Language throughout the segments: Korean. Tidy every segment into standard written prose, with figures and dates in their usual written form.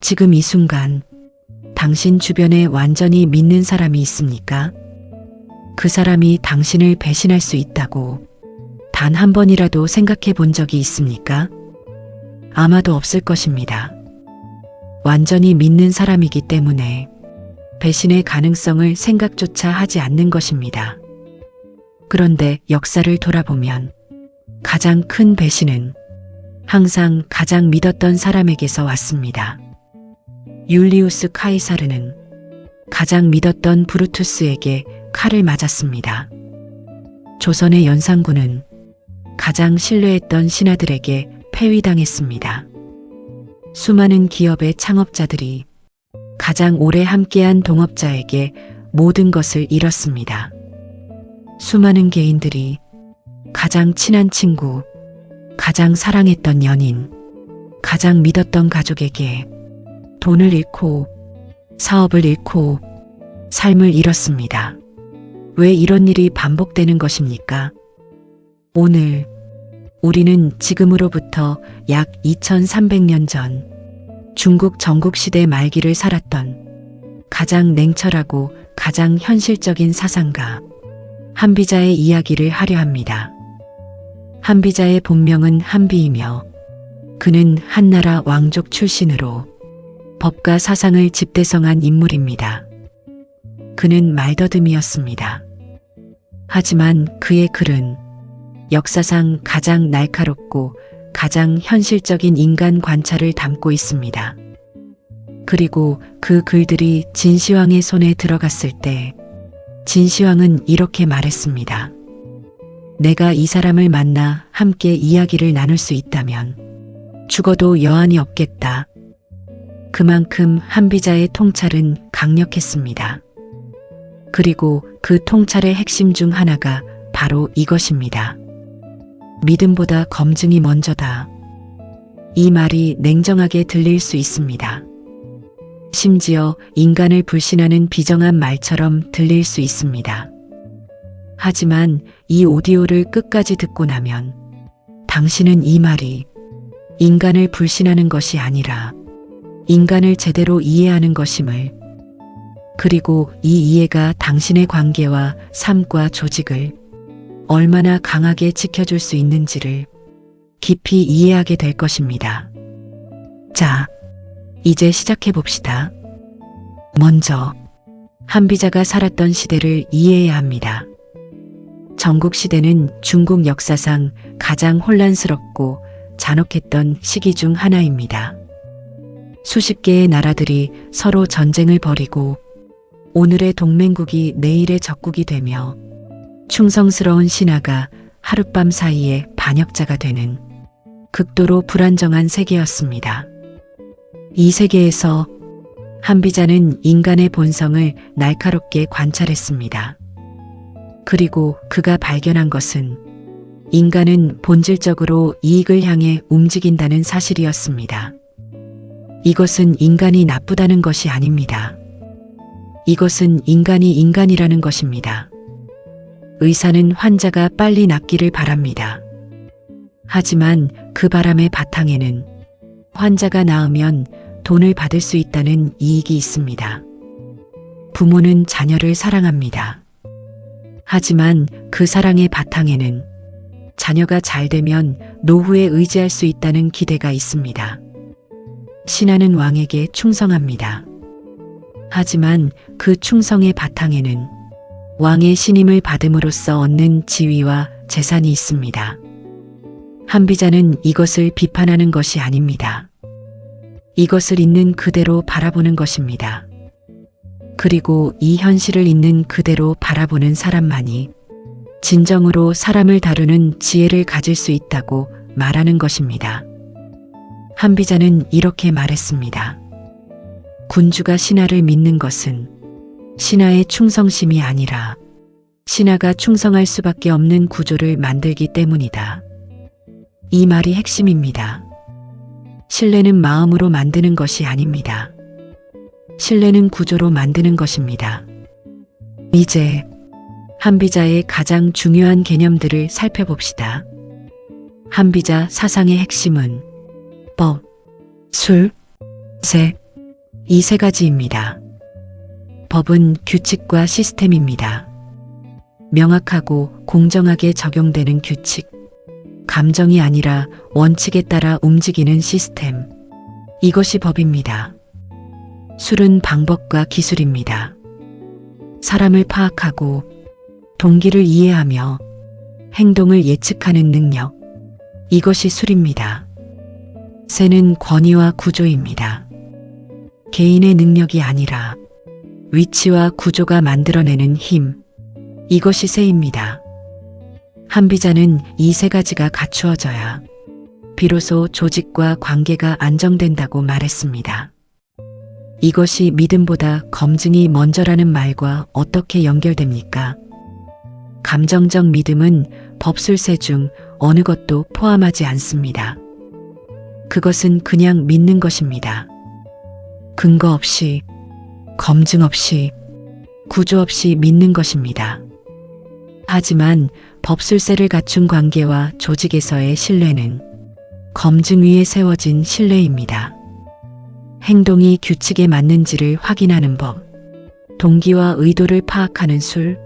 지금 이 순간 당신 주변에 완전히 믿는 사람이 있습니까? 그 사람이 당신을 배신할 수 있다고 단 한 번이라도 생각해 본 적이 있습니까? 아마도 없을 것입니다. 완전히 믿는 사람이기 때문에 배신의 가능성을 생각조차 하지 않는 것입니다. 그런데 역사를 돌아보면 가장 큰 배신은 항상 가장 믿었던 사람에게서 왔습니다. 율리우스 카이사르는 가장 믿었던 브루투스에게 칼을 맞았습니다. 조선의 연산군은 가장 신뢰했던 신하들에게 폐위당했습니다. 수많은 기업의 창업자들이 가장 오래 함께한 동업자에게 모든 것을 잃었습니다. 수많은 개인들이 가장 친한 친구, 가장 사랑했던 연인, 가장 믿었던 가족에게 돈을 잃고 사업을 잃고 삶을 잃었습니다. 왜 이런 일이 반복되는 것입니까? 오늘 우리는 지금으로부터 약 2300년 전 중국 전국시대 말기를 살았던 가장 냉철하고 가장 현실적인 사상가 한비자의 이야기를 하려 합니다. 한비자의 본명은 한비이며 그는 한나라 왕족 출신으로 법과 사상을 집대성한 인물입니다. 그는 말더듬이었습니다. 하지만 그의 글은 역사상 가장 날카롭고 가장 현실적인 인간 관찰을 담고 있습니다. 그리고 그 글들이 진시황의 손에 들어갔을 때 진시황은 이렇게 말했습니다. 내가 이 사람을 만나 함께 이야기를 나눌 수 있다면 죽어도 여한이 없겠다. 그만큼 한비자의 통찰은 강력했습니다. 그리고 그 통찰의 핵심 중 하나가 바로 이것입니다. 믿음보다 검증이 먼저다. 이 말이 냉정하게 들릴 수 있습니다. 심지어 인간을 불신하는 비정한 말처럼 들릴 수 있습니다. 하지만 이 오디오를 끝까지 듣고 나면 당신은 이 말이 인간을 불신하는 것이 아니라 인간을 제대로 이해하는 것임을, 그리고 이 이해가 당신의 관계와 삶과 조직을 얼마나 강하게 지켜줄 수 있는지를 깊이 이해하게 될 것입니다. 자, 이제 시작해 봅시다. 먼저 한비자가 살았던 시대를 이해해야 합니다. 전국시대는 중국 역사상 가장 혼란스럽고 잔혹했던 시기 중 하나입니다. 수십 개의 나라들이 서로 전쟁을 벌이고 오늘의 동맹국이 내일의 적국이 되며 충성스러운 신하가 하룻밤 사이에 반역자가 되는 극도로 불안정한 세계였습니다. 이 세계에서 한비자는 인간의 본성을 날카롭게 관찰했습니다. 그리고 그가 발견한 것은 인간은 본질적으로 이익을 향해 움직인다는 사실이었습니다. 이것은 인간이 나쁘다는 것이 아닙니다. 이것은 인간이 인간이라는 것입니다. 의사는 환자가 빨리 낫기를 바랍니다. 하지만 그 바람의 바탕에는 환자가 나으면 돈을 받을 수 있다는 이익이 있습니다. 부모는 자녀를 사랑합니다. 하지만 그 사랑의 바탕에는 자녀가 잘 되면 노후에 의지할 수 있다는 기대가 있습니다. 신하는 왕에게 충성합니다. 하지만 그 충성의 바탕에는 왕의 신임을 받음으로써 얻는 지위와 재산이 있습니다. 한비자는 이것을 비판하는 것이 아닙니다. 이것을 있는 그대로 바라보는 것입니다. 그리고 이 현실을 있는 그대로 바라보는 사람만이 진정으로 사람을 다루는 지혜를 가질 수 있다고 말하는 것입니다. 한비자는 이렇게 말했습니다. 군주가 신하를 믿는 것은 신하의 충성심이 아니라 신하가 충성할 수밖에 없는 구조를 만들기 때문이다. 이 말이 핵심입니다. 신뢰는 마음으로 만드는 것이 아닙니다. 신뢰는 구조로 만드는 것입니다. 이제 한비자의 가장 중요한 개념들을 살펴봅시다. 한비자 사상의 핵심은 법, 술, 세, 이 세 가지입니다. 법은 규칙과 시스템입니다. 명확하고 공정하게 적용되는 규칙, 감정이 아니라 원칙에 따라 움직이는 시스템. 이것이 법입니다. 술은 방법과 기술입니다. 사람을 파악하고 동기를 이해하며 행동을 예측하는 능력. 이것이 술입니다. 세는 권위와 구조입니다. 개인의 능력이 아니라 위치와 구조가 만들어내는 힘. 이것이 세입니다. 한비자는 이 세 가지가 갖추어져야 비로소 조직과 관계가 안정된다고 말했습니다. 이것이 믿음보다 검증이 먼저라는 말과 어떻게 연결됩니까? 감정적 믿음은 법술세 중 어느 것도 포함하지 않습니다. 그것은 그냥 믿는 것입니다. 근거 없이, 검증 없이, 구조 없이 믿는 것입니다. 하지만 법술세를 갖춘 관계와 조직에서의 신뢰는 검증 위에 세워진 신뢰입니다. 행동이 규칙에 맞는지를 확인하는 법, 동기와 의도를 파악하는 술,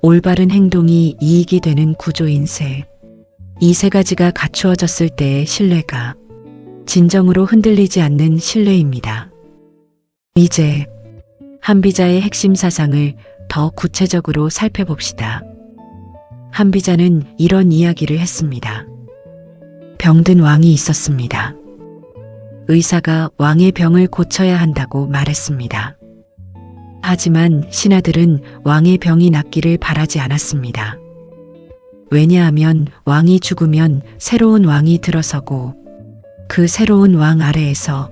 올바른 행동이 이익이 되는 구조인 세. 이 세 가지가 갖추어졌을 때의 신뢰가 진정으로 흔들리지 않는 신뢰입니다. 이제 한비자의 핵심 사상을 더 구체적으로 살펴봅시다. 한비자는 이런 이야기를 했습니다. 병든 왕이 있었습니다. 의사가 왕의 병을 고쳐야 한다고 말했습니다. 하지만 신하들은 왕의 병이 낫기를 바라지 않았습니다. 왜냐하면 왕이 죽으면 새로운 왕이 들어서고 그 새로운 왕 아래에서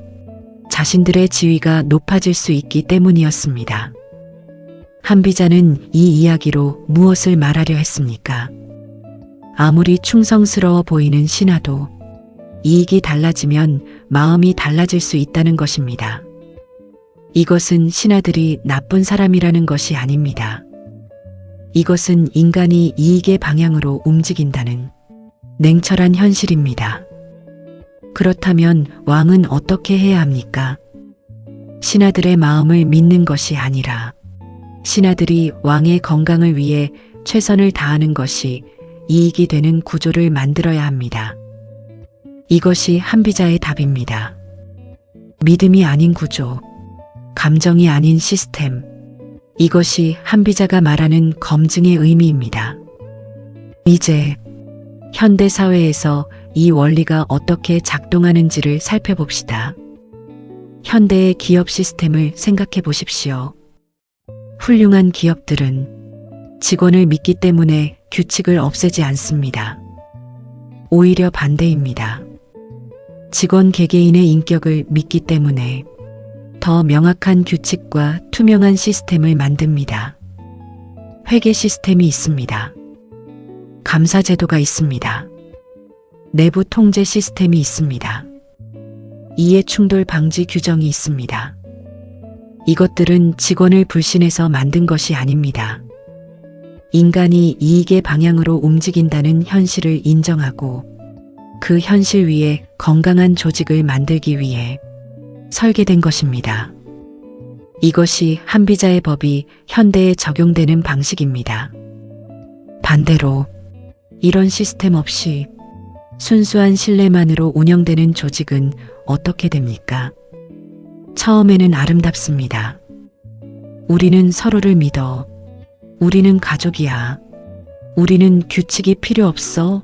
자신들의 지위가 높아질 수 있기 때문이었습니다. 한비자는 이 이야기로 무엇을 말하려 했습니까? 아무리 충성스러워 보이는 신하도 이익이 달라지면 마음이 달라질 수 있다는 것입니다. 이것은 신하들이 나쁜 사람이라는 것이 아닙니다. 이것은 인간이 이익의 방향으로 움직인다는 냉철한 현실입니다. 그렇다면 왕은 어떻게 해야 합니까? 신하들의 마음을 믿는 것이 아니라 신하들이 왕의 건강을 위해 최선을 다하는 것이 이익이 되는 구조를 만들어야 합니다. 이것이 한비자의 답입니다. 믿음이 아닌 구조, 감정이 아닌 시스템. 이것이 한비자가 말하는 검증의 의미입니다. 이제 현대 사회에서 이 원리가 어떻게 작동하는지를 살펴봅시다. 현대의 기업 시스템을 생각해 보십시오. 훌륭한 기업들은 직원을 믿기 때문에 규칙을 없애지 않습니다. 오히려 반대입니다. 직원 개개인의 인격을 믿기 때문에 더 명확한 규칙과 투명한 시스템을 만듭니다. 회계 시스템이 있습니다. 감사 제도가 있습니다. 내부 통제 시스템이 있습니다. 이해 충돌 방지 규정이 있습니다. 이것들은 직원을 불신해서 만든 것이 아닙니다. 인간이 이익의 방향으로 움직인다는 현실을 인정하고 그 현실 위에 건강한 조직을 만들기 위해 설계된 것입니다. 이것이 한비자의 법이 현대에 적용되는 방식입니다. 반대로 이런 시스템 없이 순수한 신뢰만으로 운영되는 조직은 어떻게 됩니까? 처음에는 아름답습니다. 우리는 서로를 믿어. 우리는 가족이야. 우리는 규칙이 필요 없어.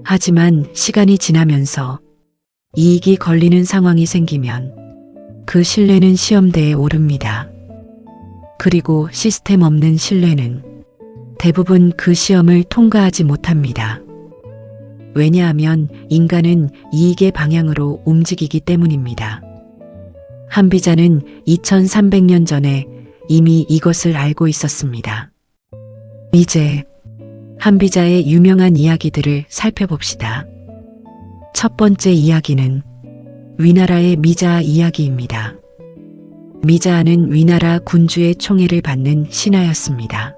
하지만 시간이 지나면서 이익이 걸리는 상황이 생기면 그 신뢰는 시험대에 오릅니다. 그리고 시스템 없는 신뢰는 대부분 그 시험을 통과하지 못합니다. 왜냐하면 인간은 이익의 방향으로 움직이기 때문입니다. 한비자는 2300년 전에 이미 이것을 알고 있었습니다. 이제 한비자의 유명한 이야기들을 살펴봅시다. 첫 번째 이야기는 위나라의 미자아 이야기입니다. 미자아는 위나라 군주의 총애를 받는 신하였습니다.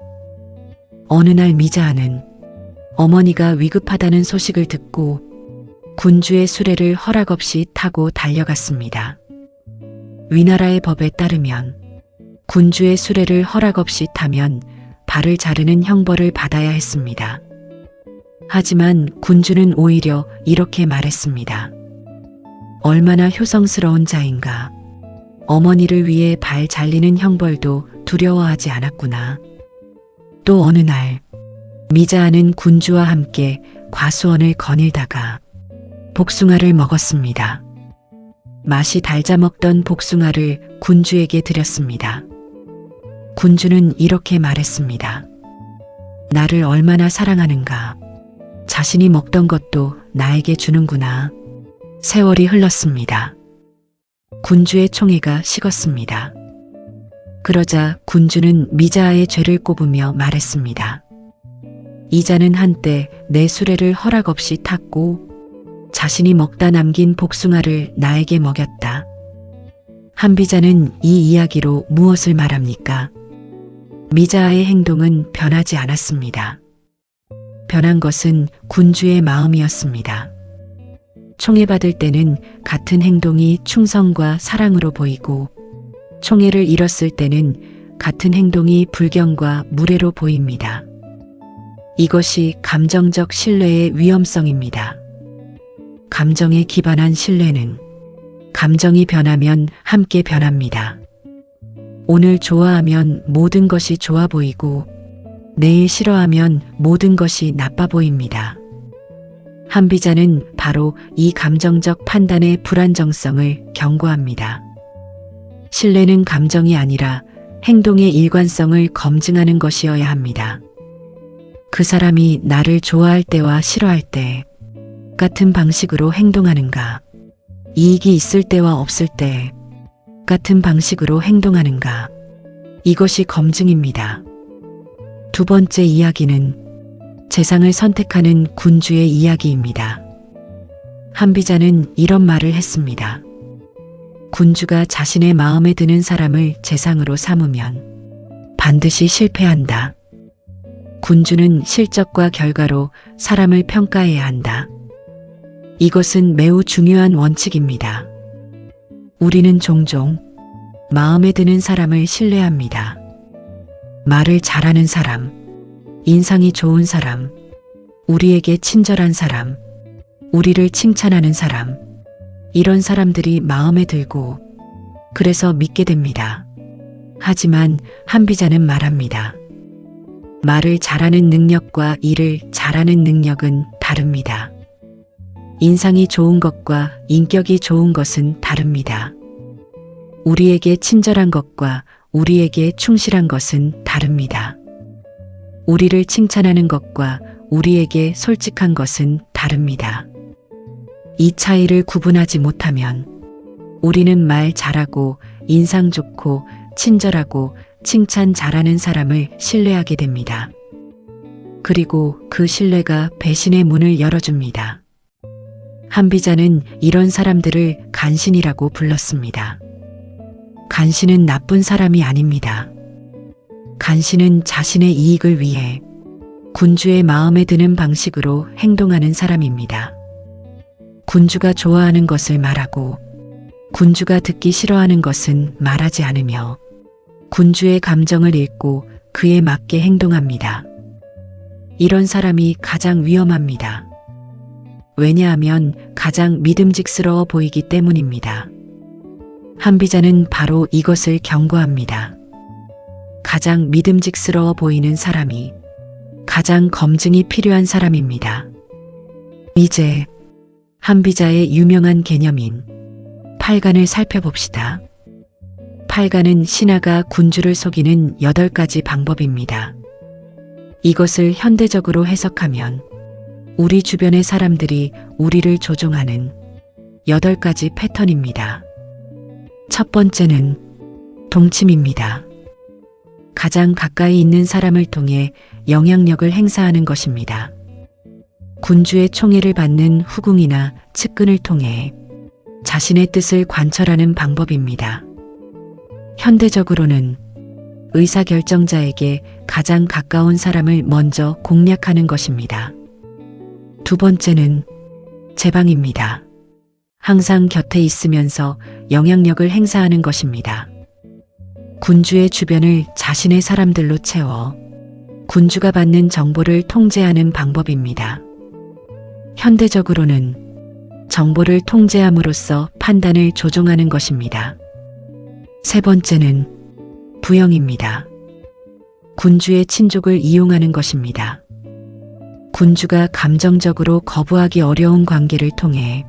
어느 날 미자아는 어머니가 위급하다는 소식을 듣고 군주의 수레를 허락 없이 타고 달려갔습니다. 위나라의 법에 따르면 군주의 수레를 허락 없이 타면 발을 자르는 형벌을 받아야 했습니다. 하지만 군주는 오히려 이렇게 말했습니다. 얼마나 효성스러운 자인가. 어머니를 위해 발 잘리는 형벌도 두려워하지 않았구나. 또 어느 날 미자아는 군주와 함께 과수원을 거닐다가 복숭아를 먹었습니다. 맛이 달자 먹던 복숭아를 군주에게 드렸습니다. 군주는 이렇게 말했습니다. 나를 얼마나 사랑하는가. 자신이 먹던 것도 나에게 주는구나. 세월이 흘렀습니다. 군주의 총애가 식었습니다. 그러자 군주는 미자아의 죄를 꼽으며 말했습니다. 이자는 한때 내 수레를 허락 없이 탔고 자신이 먹다 남긴 복숭아를 나에게 먹였다. 한비자는 이 이야기로 무엇을 말합니까? 미자아의 행동은 변하지 않았습니다. 변한 것은 군주의 마음이었습니다. 총애받을 때는 같은 행동이 충성과 사랑으로 보이고 총애를 잃었을 때는 같은 행동이 불경과 무례로 보입니다. 이것이 감정적 신뢰의 위험성입니다. 감정에 기반한 신뢰는 감정이 변하면 함께 변합니다. 오늘 좋아하면 모든 것이 좋아 보이고 내일 싫어하면 모든 것이 나빠 보입니다. 한비자는 바로 이 감정적 판단의 불안정성을 경고합니다. 신뢰는 감정이 아니라 행동의 일관성을 검증하는 것이어야 합니다. 그 사람이 나를 좋아할 때와 싫어할 때 같은 방식으로 행동하는가, 이익이 있을 때와 없을 때 같은 방식으로 행동하는가, 이것이 검증입니다. 두 번째 이야기는 재상을 선택하는 군주의 이야기입니다. 한비자는 이런 말을 했습니다. 군주가 자신의 마음에 드는 사람을 재상으로 삼으면 반드시 실패한다. 군주는 실적과 결과로 사람을 평가해야 한다. 이것은 매우 중요한 원칙입니다. 우리는 종종 마음에 드는 사람을 신뢰합니다. 말을 잘하는 사람, 인상이 좋은 사람, 우리에게 친절한 사람, 우리를 칭찬하는 사람, 이런 사람들이 마음에 들고 그래서 믿게 됩니다. 하지만 한비자는 말합니다. 말을 잘하는 능력과 일을 잘하는 능력은 다릅니다. 인상이 좋은 것과 인격이 좋은 것은 다릅니다. 우리에게 친절한 것과 우리에게 충실한 것은 다릅니다. 우리를 칭찬하는 것과 우리에게 솔직한 것은 다릅니다. 이 차이를 구분하지 못하면 우리는 말 잘하고 인상 좋고 친절하고 칭찬 잘하는 사람을 신뢰하게 됩니다. 그리고 그 신뢰가 배신의 문을 열어줍니다. 한비자는 이런 사람들을 간신이라고 불렀습니다. 간신은 나쁜 사람이 아닙니다. 간신은 자신의 이익을 위해 군주의 마음에 드는 방식으로 행동하는 사람입니다. 군주가 좋아하는 것을 말하고 군주가 듣기 싫어하는 것은 말하지 않으며 군주의 감정을 읽고 그에 맞게 행동합니다. 이런 사람이 가장 위험합니다. 왜냐하면 가장 믿음직스러워 보이기 때문입니다. 한비자는 바로 이것을 경고합니다. 가장 믿음직스러워 보이는 사람이 가장 검증이 필요한 사람입니다. 이제 한비자의 유명한 개념인 팔간을 살펴봅시다. 팔간은 신하가 군주를 속이는 8가지 방법입니다. 이것을 현대적으로 해석하면 우리 주변의 사람들이 우리를 조종하는 8가지 패턴입니다. 첫 번째는 동침입니다. 가장 가까이 있는 사람을 통해 영향력을 행사하는 것입니다. 군주의 총애를 받는 후궁이나 측근을 통해 자신의 뜻을 관철하는 방법입니다. 현대적으로는 의사결정자에게 가장 가까운 사람을 먼저 공략하는 것입니다. 두 번째는 제방입니다. 항상 곁에 있으면서 영향력을 행사하는 것입니다. 군주의 주변을 자신의 사람들로 채워 군주가 받는 정보를 통제하는 방법입니다. 현대적으로는 정보를 통제함으로써 판단을 조종하는 것입니다. 세 번째는 부영입니다. 군주의 친족을 이용하는 것입니다. 군주가 감정적으로 거부하기 어려운 관계를 통해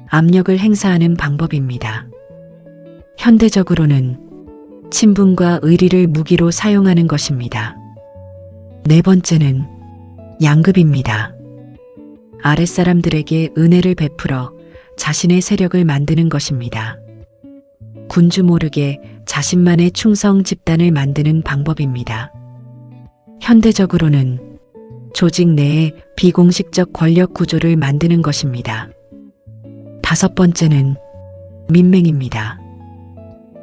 압력을 행사하는 방법입니다. 현대적으로는 친분과 의리를 무기로 사용하는 것입니다. 네 번째는 양급입니다. 아랫사람들에게 은혜를 베풀어 자신의 세력을 만드는 것입니다. 군주 모르게 자신만의 충성 집단을 만드는 방법입니다. 현대적으로는 조직 내에 비공식적 권력 구조를 만드는 것입니다. 다섯 번째는 민맹입니다.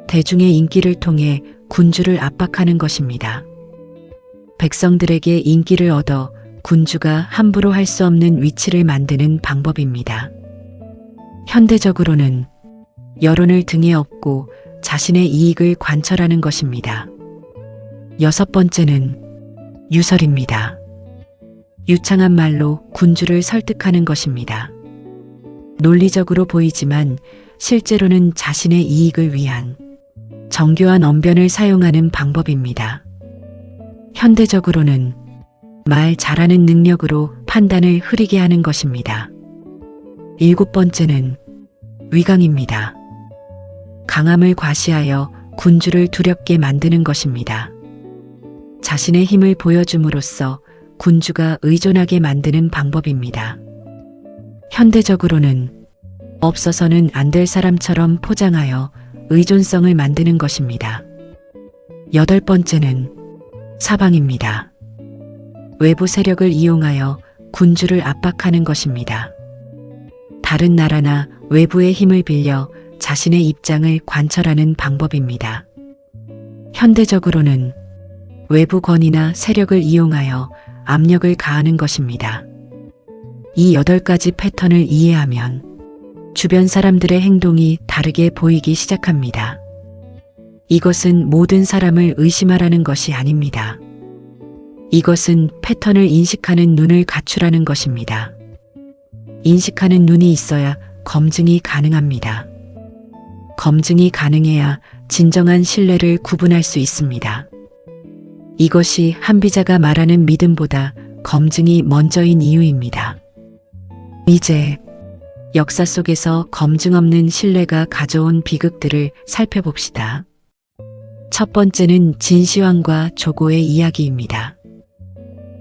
대중의 인기를 통해 군주를 압박하는 것입니다. 백성들에게 인기를 얻어 군주가 함부로 할 수 없는 위치를 만드는 방법입니다. 현대적으로는 여론을 등에 업고 자신의 이익을 관철하는 것입니다. 여섯 번째는 유설입니다. 유창한 말로 군주를 설득하는 것입니다. 논리적으로 보이지만 실제로는 자신의 이익을 위한 정교한 언변을 사용하는 방법입니다. 현대적으로는 말 잘하는 능력으로 판단을 흐리게 하는 것입니다. 일곱 번째는 위강입니다. 강함을 과시하여 군주를 두렵게 만드는 것입니다. 자신의 힘을 보여줌으로써 군주가 의존하게 만드는 방법입니다. 현대적으로는 없어서는 안 될 사람처럼 포장하여 의존성을 만드는 것입니다. 여덟 번째는 사방입니다. 외부 세력을 이용하여 군주를 압박하는 것입니다. 다른 나라나 외부의 힘을 빌려 자신의 입장을 관철하는 방법입니다. 현대적으로는 외부 권위나 세력을 이용하여 압력을 가하는 것입니다. 이 8가지 패턴을 이해하면 주변 사람들의 행동이 다르게 보이기 시작합니다. 이것은 모든 사람을 의심하라는 것이 아닙니다. 이것은 패턴을 인식하는 눈을 갖추라는 것입니다. 인식하는 눈이 있어야 검증이 가능합니다. 검증이 가능해야 진정한 신뢰를 구분할 수 있습니다. 이것이 한비자가 말하는 믿음보다 검증이 먼저인 이유입니다. 이제 역사 속에서 검증 없는 신뢰가 가져온 비극들을 살펴봅시다. 첫 번째는 진시황과 조고의 이야기입니다.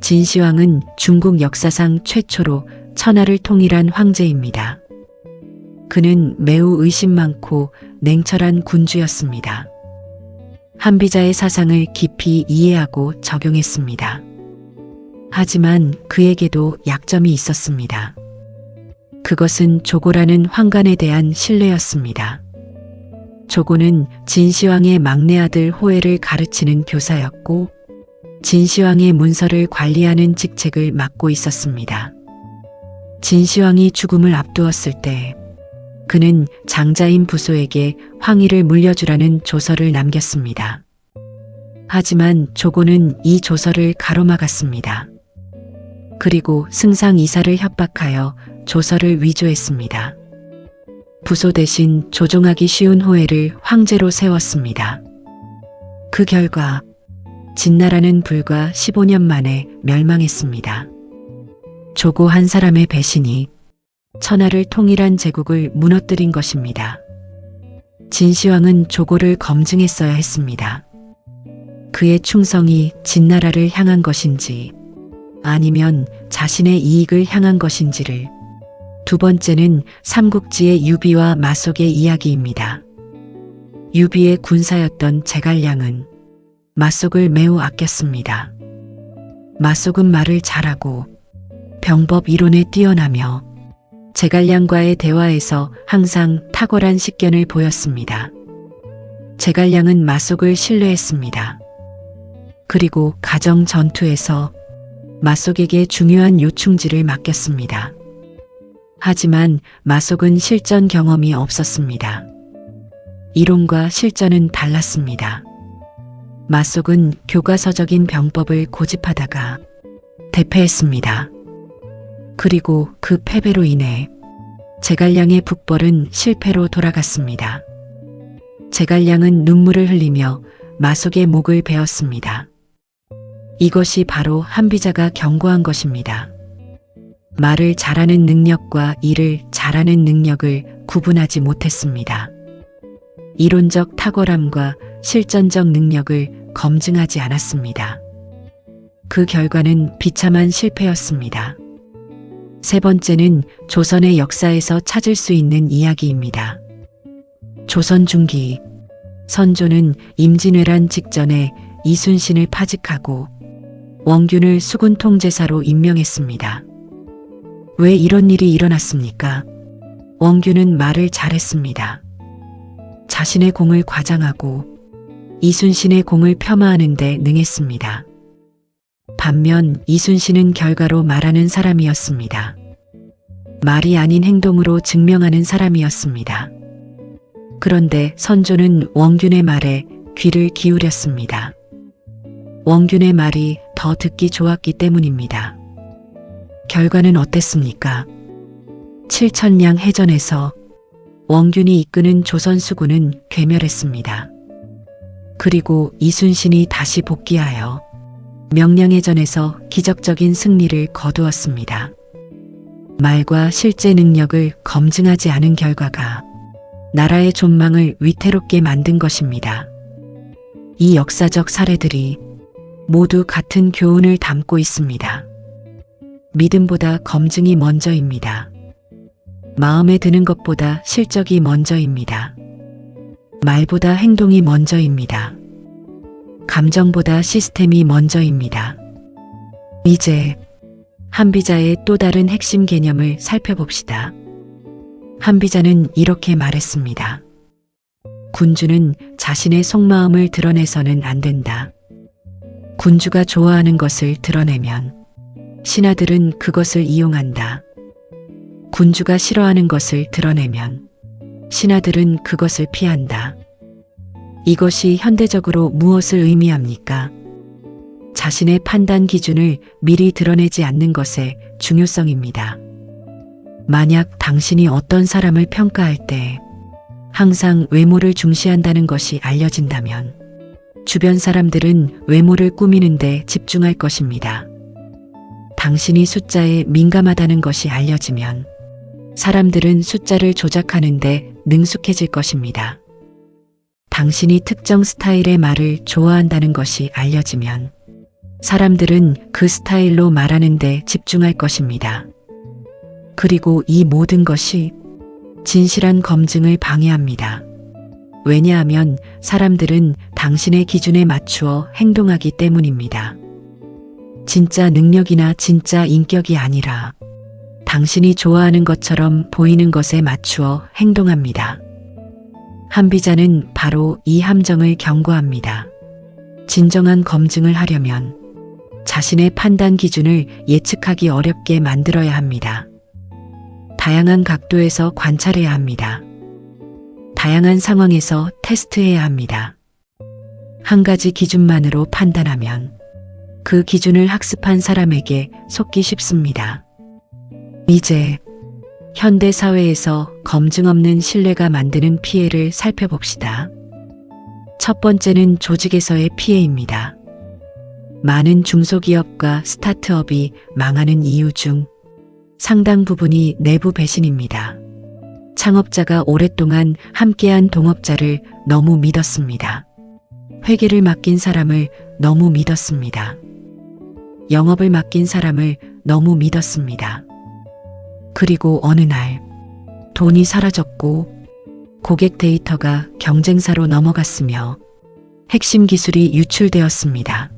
진시황은 중국 역사상 최초로 천하를 통일한 황제입니다. 그는 매우 의심 많고 냉철한 군주였습니다. 한비자의 사상을 깊이 이해하고 적용했습니다. 하지만 그에게도 약점이 있었습니다. 그것은 조고라는 황관에 대한 신뢰였습니다. 조고는 진시황의 막내 아들 호해를 가르치는 교사였고 진시황의 문서를 관리하는 직책을 맡고 있었습니다. 진시황이 죽음을 앞두었을 때 그는 장자인 부소에게 황위를 물려주라는 조서를 남겼습니다. 하지만 조고는 이 조서를 가로막았습니다. 그리고 승상 이사를 협박하여 조서를 위조했습니다. 부소 대신 조종하기 쉬운 호해를 황제로 세웠습니다. 그 결과 진나라는 불과 15년 만에 멸망했습니다. 조고 한 사람의 배신이 천하를 통일한 제국을 무너뜨린 것입니다. 진시황은 조고를 검증했어야 했습니다. 그의 충성이 진나라를 향한 것인지 아니면 자신의 이익을 향한 것인지를. 두 번째는 삼국지의 유비와 마속의 이야기입니다. 유비의 군사였던 제갈량은 마속을 매우 아꼈습니다. 마속은 말을 잘하고 병법 이론에 뛰어나며 제갈량과의 대화에서 항상 탁월한 식견을 보였습니다. 제갈량은 마속을 신뢰했습니다. 그리고 가정 전투에서 마속에게 중요한 요충지를 맡겼습니다. 하지만 마속은 실전 경험이 없었습니다. 이론과 실전은 달랐습니다. 마속은 교과서적인 병법을 고집하다가 대패했습니다. 그리고 그 패배로 인해 제갈량의 북벌은 실패로 돌아갔습니다. 제갈량은 눈물을 흘리며 마속의 목을 베었습니다. 이것이 바로 한비자가 경고한 것입니다. 말을 잘하는 능력과 일을 잘하는 능력을 구분하지 못했습니다. 이론적 탁월함과 실전적 능력을 검증하지 않았습니다. 그 결과는 비참한 실패였습니다. 세 번째는 조선의 역사에서 찾을 수 있는 이야기입니다. 조선 중기, 선조는 임진왜란 직전에 이순신을 파직하고 원균을 수군 통제사로 임명했습니다. 왜 이런 일이 일어났습니까? 원균은 말을 잘했습니다. 자신의 공을 과장하고 이순신의 공을 폄하하는 데 능했습니다. 반면 이순신은 결과로 말하는 사람이었습니다. 말이 아닌 행동으로 증명하는 사람이었습니다. 그런데 선조는 원균의 말에 귀를 기울였습니다. 원균의 말이 더 듣기 좋았기 때문입니다. 결과는 어땠습니까? 칠천량 해전에서 원균이 이끄는 조선 수군은 괴멸했습니다. 그리고 이순신이 다시 복귀하여 명량해전에서 기적적인 승리를 거두었습니다. 말과 실제 능력을 검증하지 않은 결과가 나라의 존망을 위태롭게 만든 것입니다. 이 역사적 사례들이 모두 같은 교훈을 담고 있습니다. 믿음보다 검증이 먼저입니다. 마음에 드는 것보다 실적이 먼저입니다. 말보다 행동이 먼저입니다. 감정보다 시스템이 먼저입니다. 이제 한비자의 또 다른 핵심 개념을 살펴봅시다. 한비자는 이렇게 말했습니다. 군주는 자신의 속마음을 드러내서는 안 된다. 군주가 좋아하는 것을 드러내면 신하들은 그것을 이용한다. 군주가 싫어하는 것을 드러내면 신하들은 그것을 피한다. 이것이 현대적으로 무엇을 의미합니까? 자신의 판단 기준을 미리 드러내지 않는 것의 중요성입니다. 만약 당신이 어떤 사람을 평가할 때 항상 외모를 중시한다는 것이 알려진다면 주변 사람들은 외모를 꾸미는 데 집중할 것입니다. 당신이 숫자에 민감하다는 것이 알려지면 사람들은 숫자를 조작하는 데 능숙해질 것입니다. 당신이 특정 스타일의 말을 좋아한다는 것이 알려지면 사람들은 그 스타일로 말하는 데 집중할 것입니다. 그리고 이 모든 것이 진실한 검증을 방해합니다. 왜냐하면 사람들은 당신의 기준에 맞추어 행동하기 때문입니다. 진짜 능력이나 진짜 인격이 아니라 당신이 좋아하는 것처럼 보이는 것에 맞추어 행동합니다. 한비자는 바로 이 함정을 경고합니다. 진정한 검증을 하려면 자신의 판단 기준을 예측하기 어렵게 만들어야 합니다. 다양한 각도에서 관찰해야 합니다. 다양한 상황에서 테스트해야 합니다. 한 가지 기준만으로 판단하면 그 기준을 학습한 사람에게 속기 쉽습니다. 이제 현대 사회에서 검증 없는 신뢰가 만드는 피해를 살펴봅시다. 첫 번째는 조직에서의 피해입니다. 많은 중소기업과 스타트업이 망하는 이유 중 상당 부분이 내부 배신입니다. 창업자가 오랫동안 함께한 동업자를 너무 믿었습니다. 회계를 맡긴 사람을 너무 믿었습니다. 영업을 맡긴 사람을 너무 믿었습니다. 그리고 어느 날 돈이 사라졌고 고객 데이터가 경쟁사로 넘어갔으며 핵심 기술이 유출되었습니다.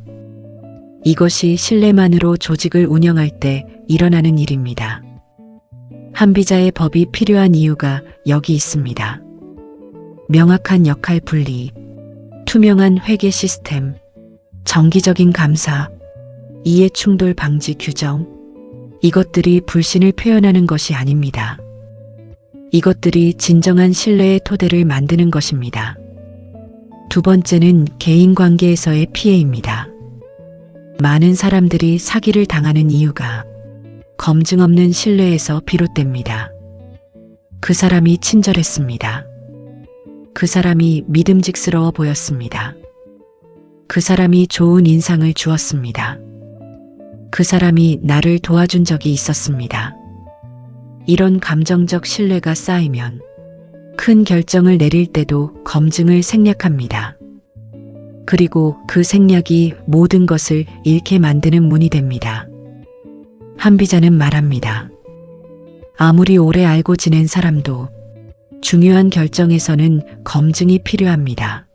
이것이 신뢰만으로 조직을 운영할 때 일어나는 일입니다. 한비자의 법이 필요한 이유가 여기 있습니다. 명확한 역할 분리, 투명한 회계 시스템, 정기적인 감사, 이해 충돌 방지 규정, 이것들이 불신을 표현하는 것이 아닙니다. 이것들이 진정한 신뢰의 토대를 만드는 것입니다. 두 번째는 개인 관계에서의 피해입니다. 많은 사람들이 사기를 당하는 이유가 검증 없는 신뢰에서 비롯됩니다. 그 사람이 친절했습니다. 그 사람이 믿음직스러워 보였습니다. 그 사람이 좋은 인상을 주었습니다. 그 사람이 나를 도와준 적이 있었습니다. 이런 감정적 신뢰가 쌓이면 큰 결정을 내릴 때도 검증을 생략합니다. 그리고 그 생략이 모든 것을 잃게 만드는 문이 됩니다. 한비자는 말합니다. 아무리 오래 알고 지낸 사람도 중요한 결정에서는 검증이 필요합니다.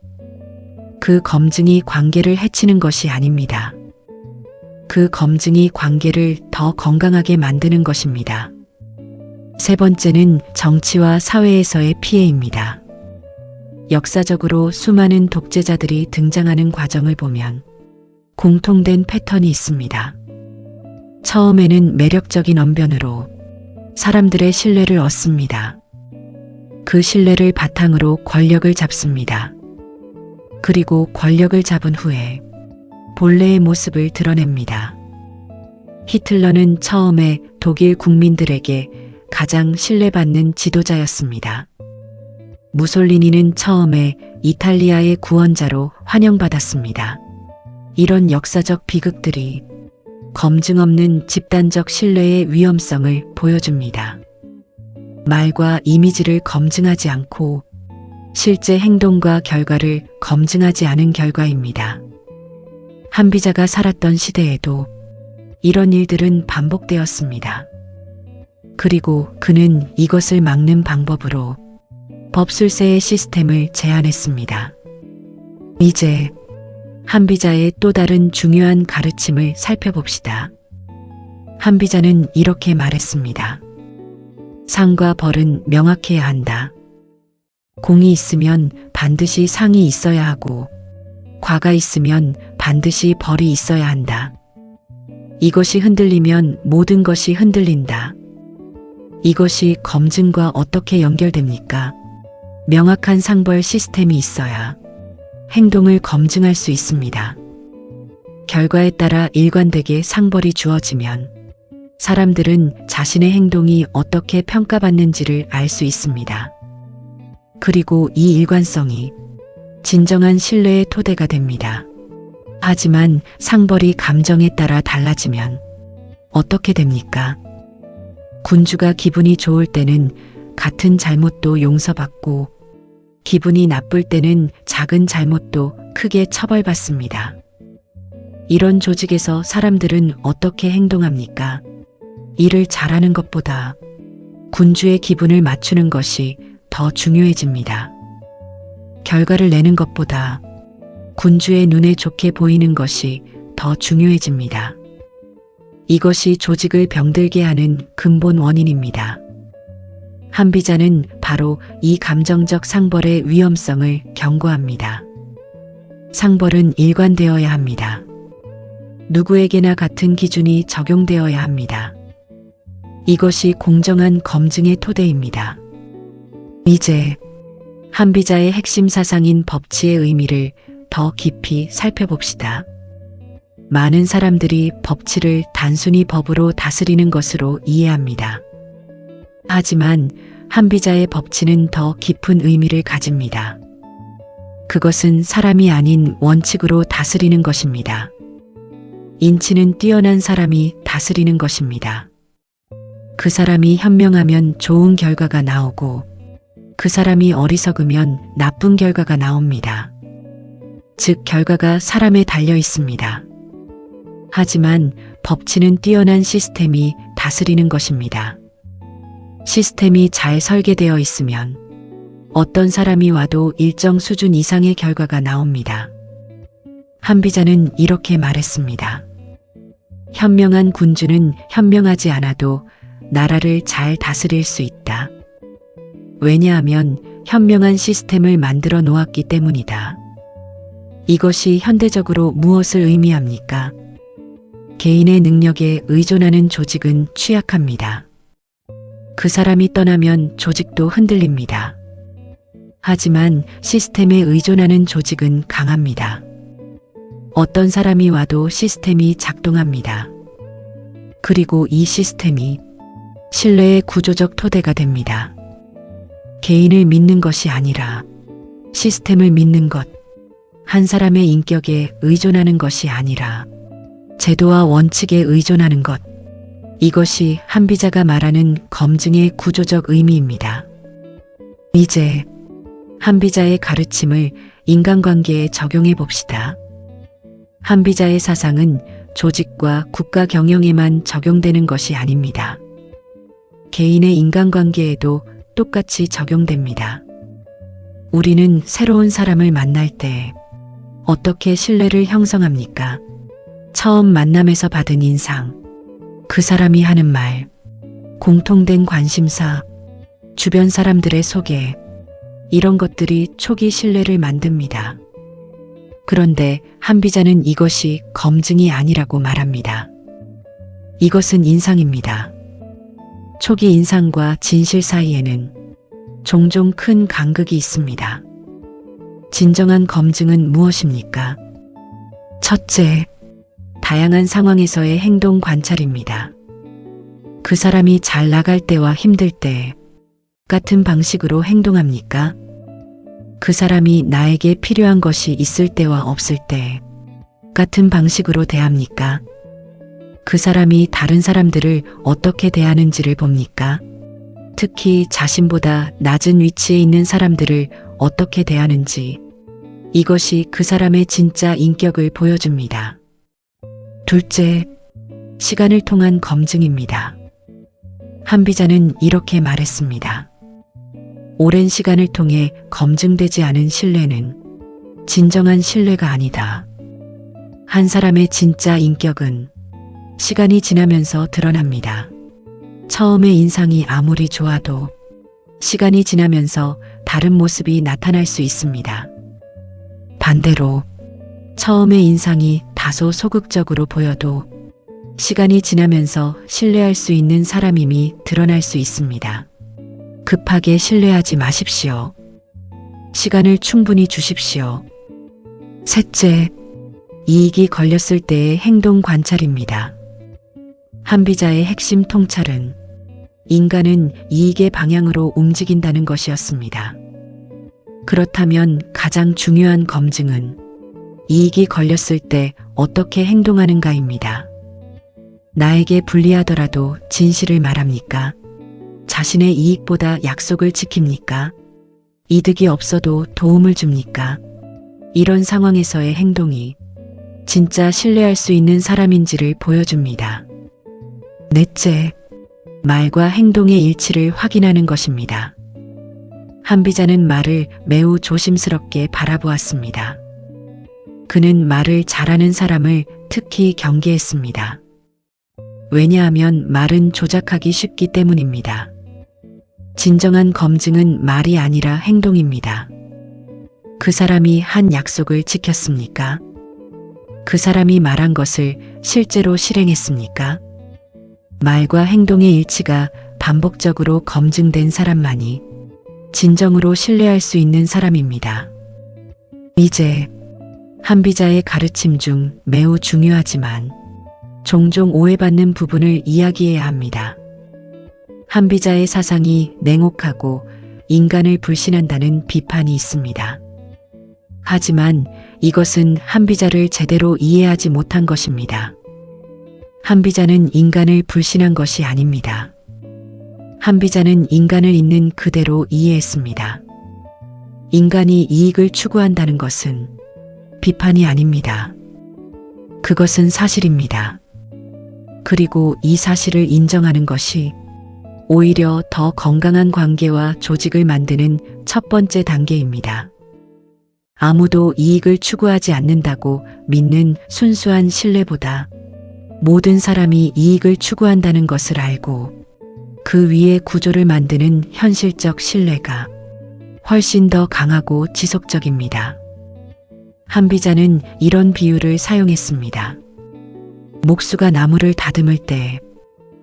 그 검증이 관계를 해치는 것이 아닙니다. 그 검증이 관계를 더 건강하게 만드는 것입니다. 세 번째는 정치와 사회에서의 피해입니다. 역사적으로 수많은 독재자들이 등장하는 과정을 보면 공통된 패턴이 있습니다. 처음에는 매력적인 언변으로 사람들의 신뢰를 얻습니다. 그 신뢰를 바탕으로 권력을 잡습니다. 그리고 권력을 잡은 후에 본래의 모습을 드러냅니다. 히틀러는 처음에 독일 국민들에게 가장 신뢰받는 지도자였습니다. 무솔리니는 처음에 이탈리아의 구원자로 환영받았습니다. 이런 역사적 비극들이 검증 없는 집단적 신뢰의 위험성을 보여줍니다. 말과 이미지를 검증하지 않고 실제 행동과 결과를 검증하지 않은 결과입니다. 한비자가 살았던 시대에도 이런 일들은 반복되었습니다. 그리고 그는 이것을 막는 방법으로 법술세의 시스템을 제안했습니다. 이제 한비자의 또 다른 중요한 가르침을 살펴봅시다. 한비자는 이렇게 말했습니다. 상과 벌은 명확해야 한다. 공이 있으면 반드시 상이 있어야 하고 과가 있으면 반드시 벌이 있어야 한다. 이것이 흔들리면 모든 것이 흔들린다. 이것이 검증과 어떻게 연결됩니까? 명확한 상벌 시스템이 있어야 행동을 검증할 수 있습니다. 결과에 따라 일관되게 상벌이 주어지면 사람들은 자신의 행동이 어떻게 평가받는지를 알 수 있습니다. 그리고 이 일관성이 진정한 신뢰의 토대가 됩니다. 하지만 상벌이 감정에 따라 달라지면 어떻게 됩니까? 군주가 기분이 좋을 때는 같은 잘못도 용서받고 기분이 나쁠 때는 작은 잘못도 크게 처벌받습니다. 이런 조직에서 사람들은 어떻게 행동합니까? 일을 잘하는 것보다 군주의 기분을 맞추는 것이 더 중요해집니다. 결과를 내는 것보다 군주의 눈에 좋게 보이는 것이 더 중요해집니다. 이것이 조직을 병들게 하는 근본 원인입니다. 한비자는 바로 이 감정적 상벌의 위험성을 경고합니다. 상벌은 일관되어야 합니다. 누구에게나 같은 기준이 적용되어야 합니다. 이것이 공정한 검증의 토대입니다. 이제 한비자의 핵심 사상인 법치의 의미를 더 깊이 살펴봅시다. 많은 사람들이 법치를 단순히 법으로 다스리는 것으로 이해합니다. 하지만 한비자의 법치는 더 깊은 의미를 가집니다. 그것은 사람이 아닌 원칙으로 다스리는 것입니다. 인치는 뛰어난 사람이 다스리는 것입니다. 그 사람이 현명하면 좋은 결과가 나오고 그 사람이 어리석으면 나쁜 결과가 나옵니다. 즉 결과가 사람에 달려 있습니다. 하지만 법치는 뛰어난 시스템이 다스리는 것입니다. 시스템이 잘 설계되어 있으면 어떤 사람이 와도 일정 수준 이상의 결과가 나옵니다. 한비자는 이렇게 말했습니다. 현명한 군주는 현명하지 않아도 나라를 잘 다스릴 수 있다. 왜냐하면 현명한 시스템을 만들어 놓았기 때문이다. 이것이 현대적으로 무엇을 의미합니까? 개인의 능력에 의존하는 조직은 취약합니다. 그 사람이 떠나면 조직도 흔들립니다. 하지만 시스템에 의존하는 조직은 강합니다. 어떤 사람이 와도 시스템이 작동합니다. 그리고 이 시스템이 신뢰의 구조적 토대가 됩니다. 개인을 믿는 것이 아니라 시스템을 믿는 것, 한 사람의 인격에 의존하는 것이 아니라 제도와 원칙에 의존하는 것, 이것이 한비자가 말하는 검증의 구조적 의미입니다. 이제 한비자의 가르침을 인간관계에 적용해 봅시다. 한비자의 사상은 조직과 국가 경영에만 적용되는 것이 아닙니다. 개인의 인간관계에도 똑같이 적용됩니다. 우리는 새로운 사람을 만날 때 어떻게 신뢰를 형성합니까? 처음 만남에서 받은 인상, 그 사람이 하는 말, 공통된 관심사, 주변 사람들의 소개, 이런 것들이 초기 신뢰를 만듭니다. 그런데 한비자는 이것이 검증이 아니라고 말합니다. 이것은 인상입니다. 초기 인상과 진실 사이에는 종종 큰 간극이 있습니다. 진정한 검증은 무엇입니까? 첫째, 다양한 상황에서의 행동 관찰입니다. 그 사람이 잘 나갈 때와 힘들 때 같은 방식으로 행동합니까? 그 사람이 나에게 필요한 것이 있을 때와 없을 때 같은 방식으로 대합니까? 그 사람이 다른 사람들을 어떻게 대하는지를 봅니까? 특히 자신보다 낮은 위치에 있는 사람들을 어떻게 대하는지, 이것이 그 사람의 진짜 인격을 보여줍니다. 둘째, 시간을 통한 검증입니다. 한비자는 이렇게 말했습니다. 오랜 시간을 통해 검증되지 않은 신뢰는 진정한 신뢰가 아니다. 한 사람의 진짜 인격은 시간이 지나면서 드러납니다. 처음의 인상이 아무리 좋아도 시간이 지나면서 다른 모습이 나타날 수 있습니다. 반대로 처음의 인상이 다소 소극적으로 보여도 시간이 지나면서 신뢰할 수 있는 사람임이 드러날 수 있습니다. 급하게 신뢰하지 마십시오. 시간을 충분히 주십시오. 셋째, 이익이 걸렸을 때의 행동 관찰입니다. 한비자의 핵심 통찰은 인간은 이익의 방향으로 움직인다는 것이었습니다. 그렇다면 가장 중요한 검증은 이익이 걸렸을 때 어떻게 행동하는가입니다. 나에게 불리하더라도 진실을 말합니까? 자신의 이익보다 약속을 지킵니까? 이득이 없어도 도움을 줍니까? 이런 상황에서의 행동이 진짜 신뢰할 수 있는 사람인지를 보여줍니다. 넷째, 말과 행동의 일치를 확인하는 것입니다. 한비자는 말을 매우 조심스럽게 바라보았습니다. 그는 말을 잘하는 사람을 특히 경계했습니다. 왜냐하면 말은 조작하기 쉽기 때문입니다. 진정한 검증은 말이 아니라 행동입니다. 그 사람이 한 약속을 지켰습니까? 그 사람이 말한 것을 실제로 실행했습니까? 말과 행동의 일치가 반복적으로 검증된 사람만이 진정으로 신뢰할 수 있는 사람입니다. 이제 한비자의 가르침 중 매우 중요하지만 종종 오해받는 부분을 이야기해야 합니다. 한비자의 사상이 냉혹하고 인간을 불신한다는 비판이 있습니다. 하지만 이것은 한비자를 제대로 이해하지 못한 것입니다. 한비자는 인간을 불신한 것이 아닙니다. 한비자는 인간을 있는 그대로 이해했습니다. 인간이 이익을 추구한다는 것은 비판이 아닙니다. 그것은 사실입니다. 그리고 이 사실을 인정하는 것이 오히려 더 건강한 관계와 조직을 만드는 첫 번째 단계입니다. 아무도 이익을 추구하지 않는다고 믿는 순수한 신뢰보다 모든 사람이 이익을 추구한다는 것을 알고 그 위에 구조를 만드는 현실적 신뢰가 훨씬 더 강하고 지속적입니다. 한비자는 이런 비유를 사용했습니다. 목수가 나무를 다듬을 때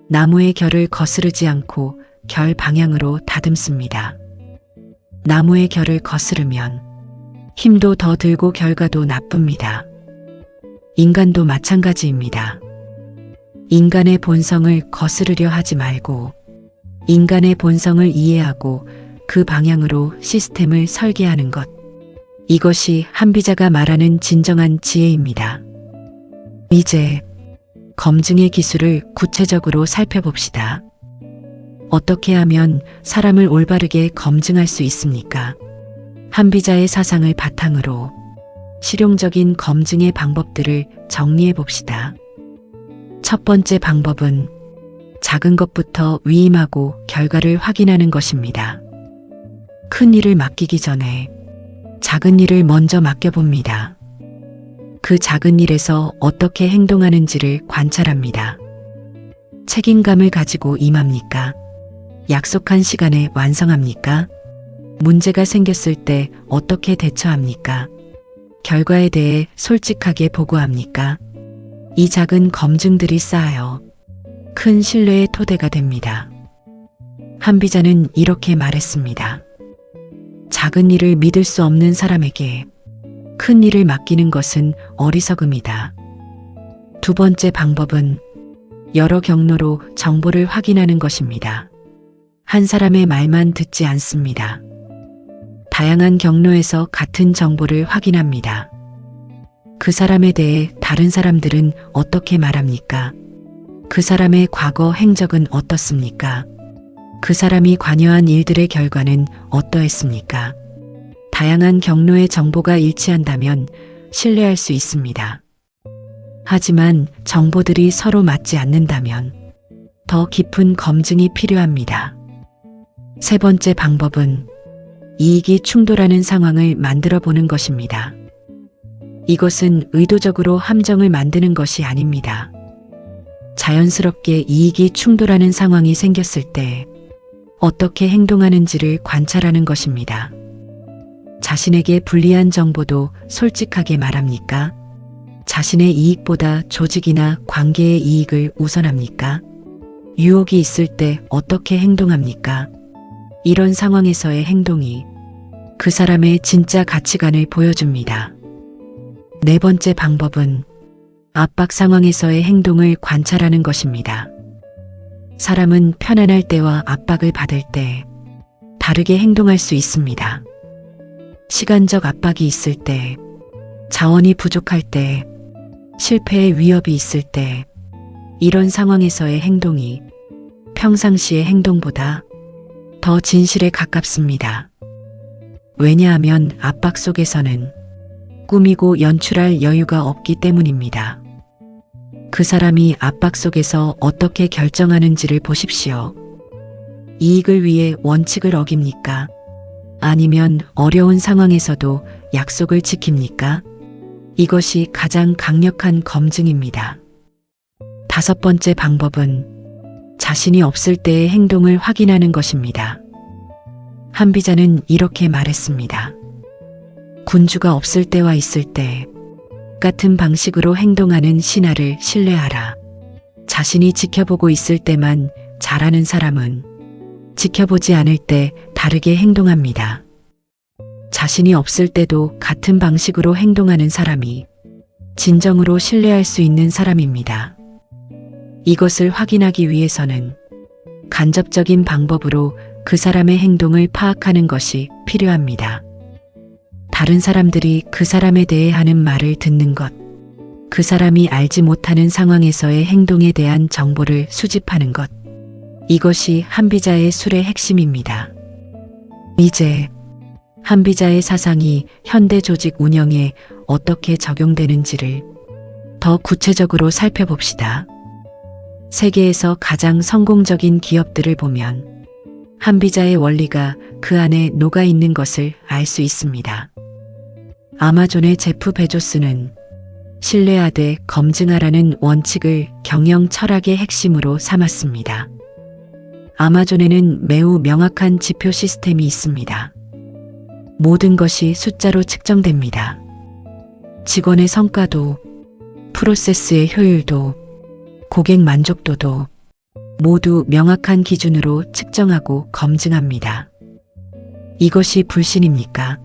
나무의 결을 거스르지 않고 결 방향으로 다듬습니다. 나무의 결을 거스르면 힘도 더 들고 결과도 나쁩니다. 인간도 마찬가지입니다. 인간의 본성을 거스르려 하지 말고 인간의 본성을 이해하고 그 방향으로 시스템을 설계하는 것. 이것이 한비자가 말하는 진정한 지혜입니다. 이제 검증의 기술을 구체적으로 살펴봅시다. 어떻게 하면 사람을 올바르게 검증할 수 있습니까? 한비자의 사상을 바탕으로 실용적인 검증의 방법들을 정리해 봅시다. 첫 번째 방법은 작은 것부터 위임하고 결과를 확인하는 것입니다. 큰 일을 맡기기 전에 작은 일을 먼저 맡겨봅니다. 그 작은 일에서 어떻게 행동하는지를 관찰합니다. 책임감을 가지고 임합니까? 약속한 시간에 완성합니까? 문제가 생겼을 때 어떻게 대처합니까? 결과에 대해 솔직하게 보고합니까? 이 작은 검증들이 쌓여 큰 신뢰의 토대가 됩니다. 한비자는 이렇게 말했습니다. 작은 일을 믿을 수 없는 사람에게 큰 일을 맡기는 것은 어리석음이다. 두 번째 방법은 여러 경로로 정보를 확인하는 것입니다. 한 사람의 말만 듣지 않습니다. 다양한 경로에서 같은 정보를 확인합니다. 그 사람에 대해 다른 사람들은 어떻게 말합니까? 그 사람의 과거 행적은 어떻습니까? 그 사람이 관여한 일들의 결과는 어떠했습니까? 다양한 경로의 정보가 일치한다면 신뢰할 수 있습니다. 하지만 정보들이 서로 맞지 않는다면 더 깊은 검증이 필요합니다. 세 번째 방법은 이익이 충돌하는 상황을 만들어 보는 것입니다. 이것은 의도적으로 함정을 만드는 것이 아닙니다. 자연스럽게 이익이 충돌하는 상황이 생겼을 때 어떻게 행동하는지를 관찰하는 것입니다. 자신에게 불리한 정보도 솔직하게 말합니까? 자신의 이익보다 조직이나 관계의 이익을 우선합니까? 유혹이 있을 때 어떻게 행동합니까? 이런 상황에서의 행동이 그 사람의 진짜 가치관을 보여줍니다. 네 번째 방법은 압박 상황에서의 행동을 관찰하는 것입니다. 사람은 편안할 때와 압박을 받을 때 다르게 행동할 수 있습니다. 시간적 압박이 있을 때, 자원이 부족할 때, 실패의 위협이 있을 때, 이런 상황에서의 행동이 평상시의 행동보다 더 진실에 가깝습니다. 왜냐하면 압박 속에서는 꾸미고 연출할 여유가 없기 때문입니다. 그 사람이 압박 속에서 어떻게 결정하는지를 보십시오. 이익을 위해 원칙을 어깁니까? 아니면 어려운 상황에서도 약속을 지킵니까? 이것이 가장 강력한 검증입니다. 다섯 번째 방법은 자신이 없을 때의 행동을 확인하는 것입니다. 한비자는 이렇게 말했습니다. 군주가 없을 때와 있을 때 같은 방식으로 행동하는 신하를 신뢰하라. 자신이 지켜보고 있을 때만 잘하는 사람은 지켜보지 않을 때 다르게 행동합니다. 자신이 없을 때도 같은 방식으로 행동하는 사람이 진정으로 신뢰할 수 있는 사람입니다. 이것을 확인하기 위해서는 간접적인 방법으로 그 사람의 행동을 파악하는 것이 필요합니다. 다른 사람들이 그 사람에 대해 하는 말을 듣는 것, 그 사람이 알지 못하는 상황에서의 행동에 대한 정보를 수집하는 것, 이것이 한비자의 술의 핵심입니다. 이제 한비자의 사상이 현대 조직 운영에 어떻게 적용되는지를 더 구체적으로 살펴봅시다. 세계에서 가장 성공적인 기업들을 보면 한비자의 원리가 그 안에 녹아 있는 것을 알 수 있습니다. 아마존의 제프 베조스는 신뢰하되 검증하라는 원칙을 경영 철학의 핵심으로 삼았습니다. 아마존에는 매우 명확한 지표 시스템이 있습니다. 모든 것이 숫자로 측정됩니다. 직원의 성과도, 프로세스의 효율도, 고객 만족도도 모두 명확한 기준으로 측정하고 검증합니다. 이것이 불신입니까?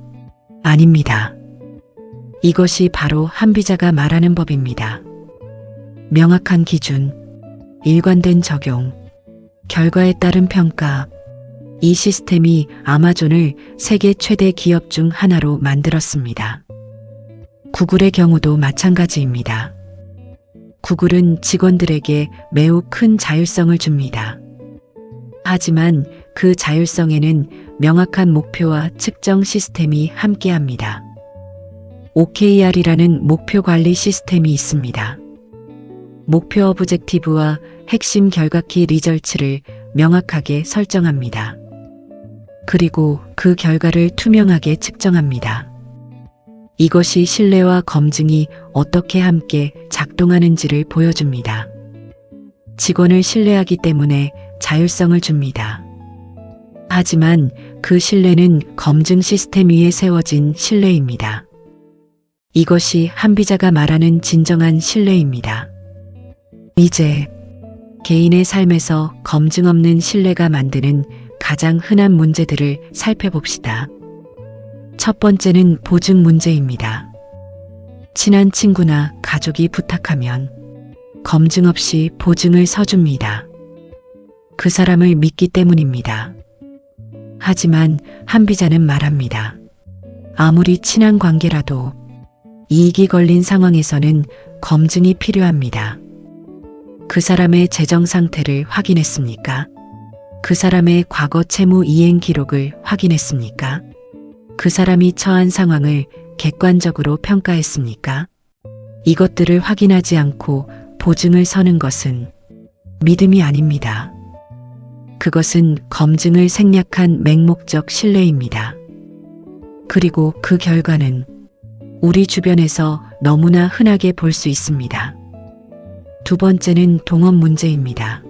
아닙니다. 이것이 바로 한비자가 말하는 법입니다. 명확한 기준, 일관된 적용, 결과에 따른 평가. 이 시스템이 아마존을 세계 최대 기업 중 하나로 만들었습니다. 구글의 경우도 마찬가지입니다. 구글은 직원들에게 매우 큰 자율성을 줍니다. 하지만 그 자율성에는 명확한 목표와 측정 시스템이 함께합니다. OKR이라는 목표 관리 시스템이 있습니다. 목표 오브젝티브와 핵심 결과키 리절츠를 명확하게 설정합니다. 그리고 그 결과를 투명하게 측정합니다. 이것이 신뢰와 검증이 어떻게 함께 작동하는지를 보여줍니다. 직원을 신뢰하기 때문에 자율성을 줍니다. 하지만 그 신뢰는 검증 시스템 위에 세워진 신뢰입니다. 이것이 한비자가 말하는 진정한 신뢰입니다. 이제 개인의 삶에서 검증 없는 신뢰가 만드는 가장 흔한 문제들을 살펴봅시다. 첫 번째는 보증 문제입니다. 친한 친구나 가족이 부탁하면 검증 없이 보증을 서줍니다. 그 사람을 믿기 때문입니다. 하지만 한비자는 말합니다. 아무리 친한 관계라도 이익이 걸린 상황에서는 검증이 필요합니다. 그 사람의 재정 상태를 확인했습니까? 그 사람의 과거 채무 이행 기록을 확인했습니까? 그 사람이 처한 상황을 객관적으로 평가했습니까? 이것들을 확인하지 않고 보증을 서는 것은 믿음이 아닙니다. 그것은 검증을 생략한 맹목적 신뢰입니다. 그리고 그 결과는 우리 주변에서 너무나 흔하게 볼 수 있습니다. 두 번째는 동업 문제입니다.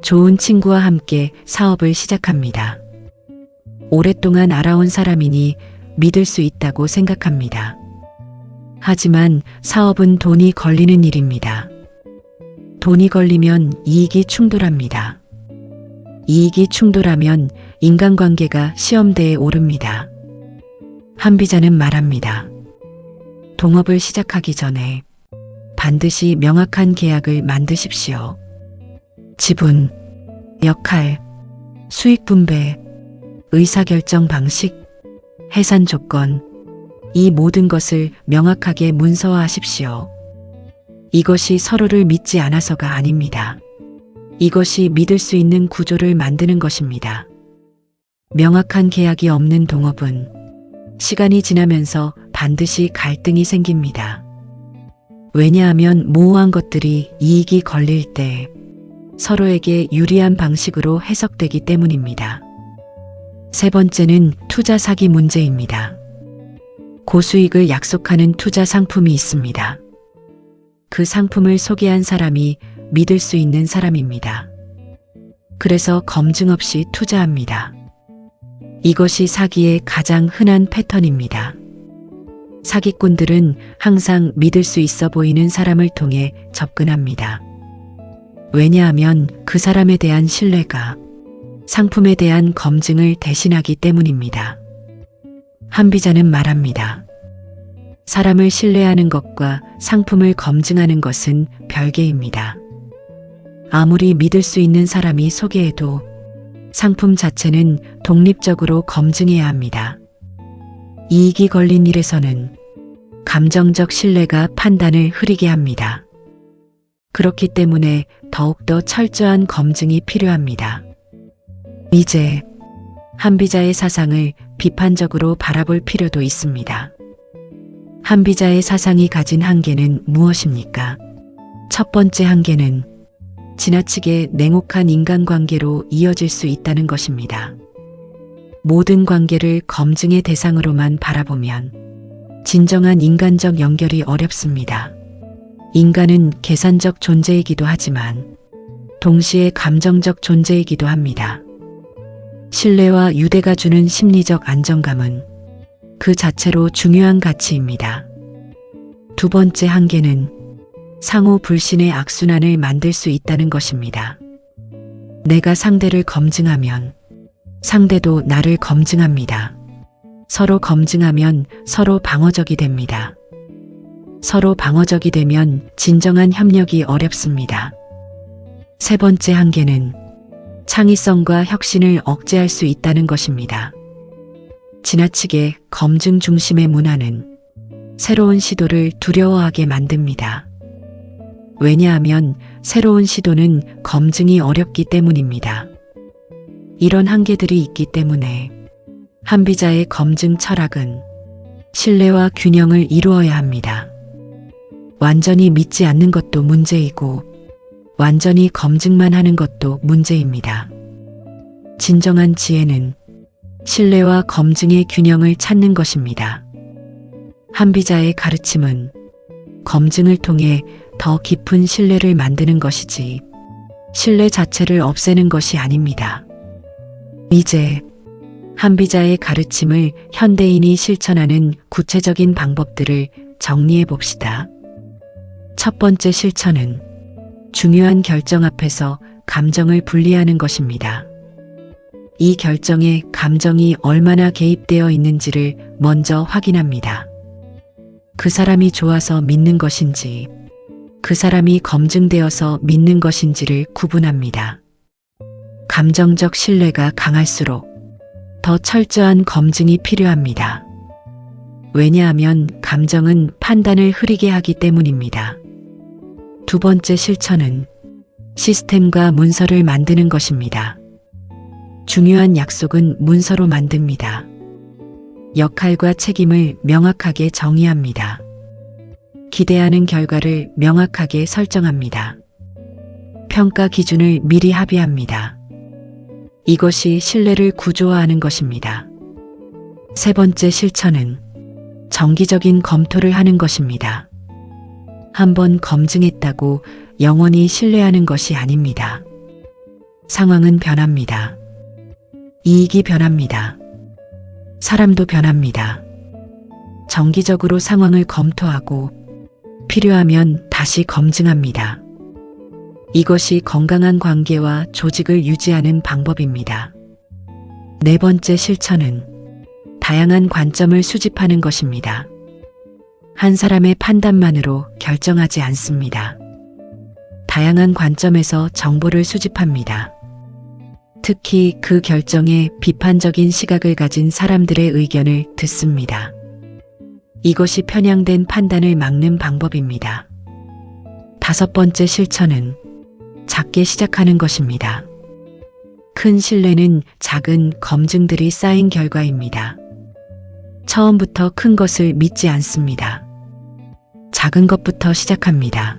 좋은 친구와 함께 사업을 시작합니다. 오랫동안 알아온 사람이니 믿을 수 있다고 생각합니다. 하지만 사업은 돈이 걸리는 일입니다. 돈이 걸리면 이익이 충돌합니다. 이익이 충돌하면 인간관계가 시험대에 오릅니다. 한비자는 말합니다. 동업을 시작하기 전에 반드시 명확한 계약을 만드십시오. 지분, 역할, 수익 분배, 의사결정 방식, 해산 조건, 이 모든 것을 명확하게 문서화하십시오. 이것이 서로를 믿지 않아서가 아닙니다. 이것이 믿을 수 있는 구조를 만드는 것입니다. 명확한 계약이 없는 동업은 시간이 지나면서 반드시 갈등이 생깁니다. 왜냐하면 모호한 것들이 이익이 걸릴 때 서로에게 유리한 방식으로 해석되기 때문입니다. 세 번째는 투자 사기 문제입니다. 고수익을 약속하는 투자 상품이 있습니다. 그 상품을 소개한 사람이 믿을 수 있는 사람입니다. 그래서 검증 없이 투자합니다. 이것이 사기의 가장 흔한 패턴입니다. 사기꾼들은 항상 믿을 수 있어 보이는 사람을 통해 접근합니다. 왜냐하면 그 사람에 대한 신뢰가 상품에 대한 검증을 대신하기 때문입니다. 한비자는 말합니다. 사람을 신뢰하는 것과 상품을 검증하는 것은 별개입니다. 아무리 믿을 수 있는 사람이 소개해도 상품 자체는 독립적으로 검증해야 합니다. 이익이 걸린 일에서는 감정적 신뢰가 판단을 흐리게 합니다. 그렇기 때문에 더욱더 철저한 검증이 필요합니다. 이제 한비자의 사상을 비판적으로 바라볼 필요도 있습니다. 한비자의 사상이 가진 한계는 무엇입니까? 첫 번째 한계는 지나치게 냉혹한 인간관계로 이어질 수 있다는 것입니다. 모든 관계를 검증의 대상으로만 바라보면 진정한 인간적 연결이 어렵습니다. 인간은 계산적 존재이기도 하지만 동시에 감정적 존재이기도 합니다. 신뢰와 유대가 주는 심리적 안정감은 그 자체로 중요한 가치입니다. 두 번째 한계는 상호 불신의 악순환을 만들 수 있다는 것입니다. 내가 상대를 검증하면 상대도 나를 검증합니다. 서로 검증하면 서로 방어적이 됩니다. 서로 방어적이 되면 진정한 협력이 어렵습니다. 세 번째 한계는 창의성과 혁신을 억제할 수 있다는 것입니다. 지나치게 검증 중심의 문화는 새로운 시도를 두려워하게 만듭니다. 왜냐하면 새로운 시도는 검증이 어렵기 때문입니다. 이런 한계들이 있기 때문에 한비자의 검증 철학은 신뢰와 균형을 이루어야 합니다. 완전히 믿지 않는 것도 문제이고 완전히 검증만 하는 것도 문제입니다. 진정한 지혜는 신뢰와 검증의 균형을 찾는 것입니다. 한비자의 가르침은 검증을 통해 더 깊은 신뢰를 만드는 것이지 신뢰 자체를 없애는 것이 아닙니다. 이제 한비자의 가르침을 현대인이 실천하는 구체적인 방법들을 정리해 봅시다. 첫 번째 실천은 중요한 결정 앞에서 감정을 분리하는 것입니다. 이 결정에 감정이 얼마나 개입되어 있는지를 먼저 확인합니다. 그 사람이 좋아서 믿는 것인지, 그 사람이 검증되어서 믿는 것인지를 구분합니다. 감정적 신뢰가 강할수록 더 철저한 검증이 필요합니다. 왜냐하면 감정은 판단을 흐리게 하기 때문입니다. 두 번째 실천은 시스템과 문서를 만드는 것입니다. 중요한 약속은 문서로 만듭니다. 역할과 책임을 명확하게 정의합니다. 기대하는 결과를 명확하게 설정합니다. 평가 기준을 미리 합의합니다. 이것이 신뢰를 구조화하는 것입니다. 세 번째 실천은 정기적인 검토를 하는 것입니다. 한번 검증했다고 영원히 신뢰하는 것이 아닙니다. 상황은 변합니다. 이익이 변합니다. 사람도 변합니다. 정기적으로 상황을 검토하고 필요하면 다시 검증합니다. 이것이 건강한 관계와 조직을 유지하는 방법입니다. 네 번째 실천은 다양한 관점을 수집하는 것입니다. 한 사람의 판단만으로 결정하지 않습니다. 다양한 관점에서 정보를 수집합니다. 특히 그 결정에 비판적인 시각을 가진 사람들의 의견을 듣습니다. 이것이 편향된 판단을 막는 방법입니다. 다섯 번째 실천은 작게 시작하는 것입니다. 큰 신뢰는 작은 검증들이 쌓인 결과입니다. 처음부터 큰 것을 믿지 않습니다. 작은 것부터 시작합니다.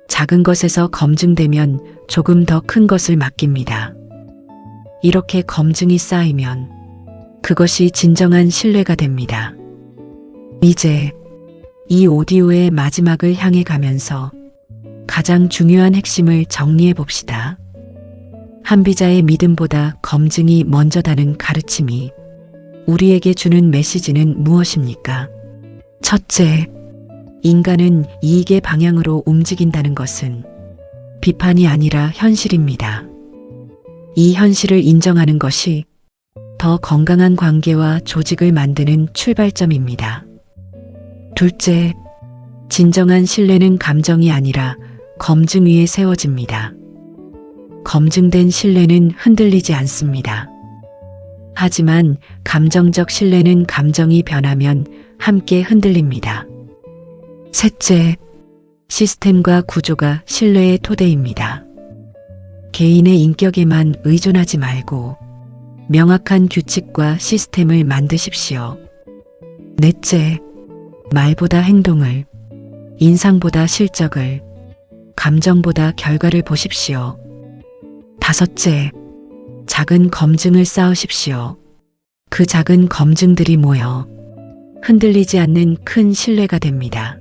작은 것에서 검증되면 조금 더 큰 것을 맡깁니다. 이렇게 검증이 쌓이면 그것이 진정한 신뢰가 됩니다. 이제 이 오디오의 마지막을 향해 가면서 가장 중요한 핵심을 정리해 봅시다. 한비자의 믿음보다 검증이 먼저다는 가르침이 우리에게 주는 메시지는 무엇입니까? 첫째, 인간은 이익의 방향으로 움직인다는 것은 비판이 아니라 현실입니다. 이 현실을 인정하는 것이 더 건강한 관계와 조직을 만드는 출발점입니다. 둘째, 진정한 신뢰는 감정이 아니라 검증 위에 세워집니다. 검증된 신뢰는 흔들리지 않습니다. 하지만 감정적 신뢰는 감정이 변하면 함께 흔들립니다. 셋째, 시스템과 구조가 신뢰의 토대입니다. 개인의 인격에만 의존하지 말고 명확한 규칙과 시스템을 만드십시오. 넷째, 말보다 행동을, 인상보다 실적을, 감정보다 결과를 보십시오. 다섯째, 작은 검증을 쌓으십시오. 그 작은 검증들이 모여 흔들리지 않는 큰 신뢰가 됩니다.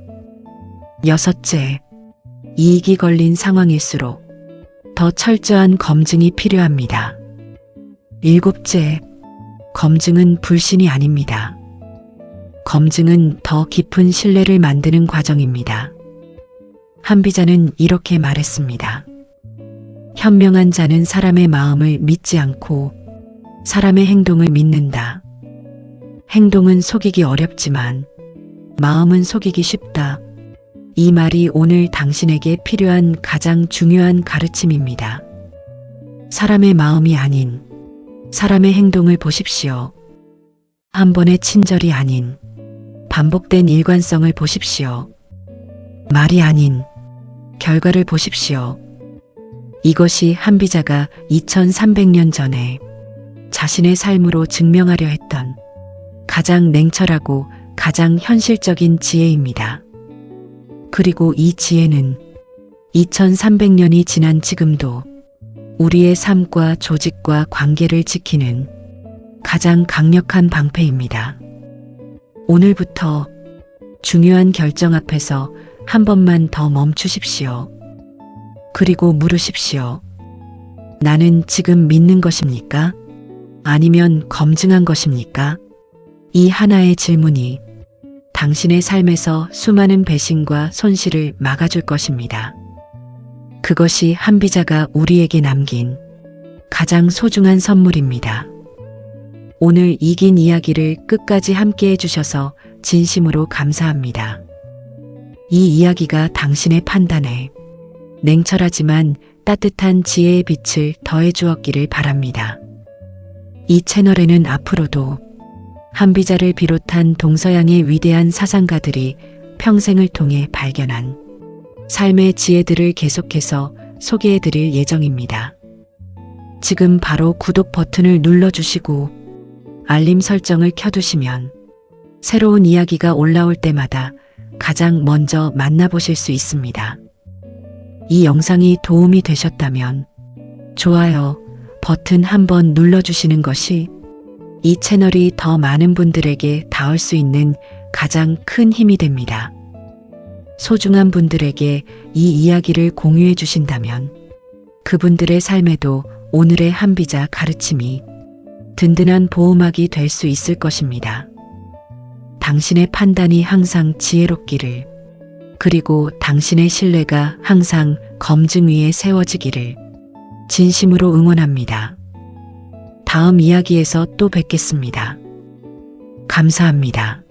여섯째, 이익이 걸린 상황일수록 더 철저한 검증이 필요합니다. 일곱째, 검증은 불신이 아닙니다. 검증은 더 깊은 신뢰를 만드는 과정입니다. 한비자는 이렇게 말했습니다. 현명한 자는 사람의 마음을 믿지 않고 사람의 행동을 믿는다. 행동은 속이기 어렵지만 마음은 속이기 쉽다. 이 말이 오늘 당신에게 필요한 가장 중요한 가르침입니다. 사람의 마음이 아닌 사람의 행동을 보십시오. 한 번의 친절이 아닌 반복된 일관성을 보십시오. 말이 아닌 결과를 보십시오. 이것이 한비자가 2300년 전에 자신의 삶으로 증명하려 했던 가장 냉철하고 가장 현실적인 지혜입니다. 그리고 이 지혜는 2300년이 지난 지금도 우리의 삶과 조직과 관계를 지키는 가장 강력한 방패입니다. 오늘부터 중요한 결정 앞에서 한 번만 더 멈추십시오. 그리고 물으십시오. 나는 지금 믿는 것입니까? 아니면 검증한 것입니까? 이 하나의 질문이 당신의 삶에서 수많은 배신과 손실을 막아줄 것입니다. 그것이 한비자가 우리에게 남긴 가장 소중한 선물입니다. 오늘 이 긴 이야기를 끝까지 함께 해주셔서 진심으로 감사합니다. 이 이야기가 당신의 판단에 냉철하지만 따뜻한 지혜의 빛을 더해 주었기를 바랍니다. 이 채널에는 앞으로도 한비자를 비롯한 동서양의 위대한 사상가들이 평생을 통해 발견한 삶의 지혜들을 계속해서 소개해 드릴 예정입니다. 지금 바로 구독 버튼을 눌러주시고 알림 설정을 켜두시면 새로운 이야기가 올라올 때마다 가장 먼저 만나보실 수 있습니다. 이 영상이 도움이 되셨다면 좋아요 버튼 한번 눌러주시는 것이 이 채널이 더 많은 분들에게 닿을 수 있는 가장 큰 힘이 됩니다. 소중한 분들에게 이 이야기를 공유해 주신다면 그분들의 삶에도 오늘의 한비자 가르침이 든든한 보호막이 될 수 있을 것입니다. 당신의 판단이 항상 지혜롭기를, 그리고 당신의 신뢰가 항상 검증 위에 세워지기를 진심으로 응원합니다. 다음 이야기에서 또 뵙겠습니다. 감사합니다.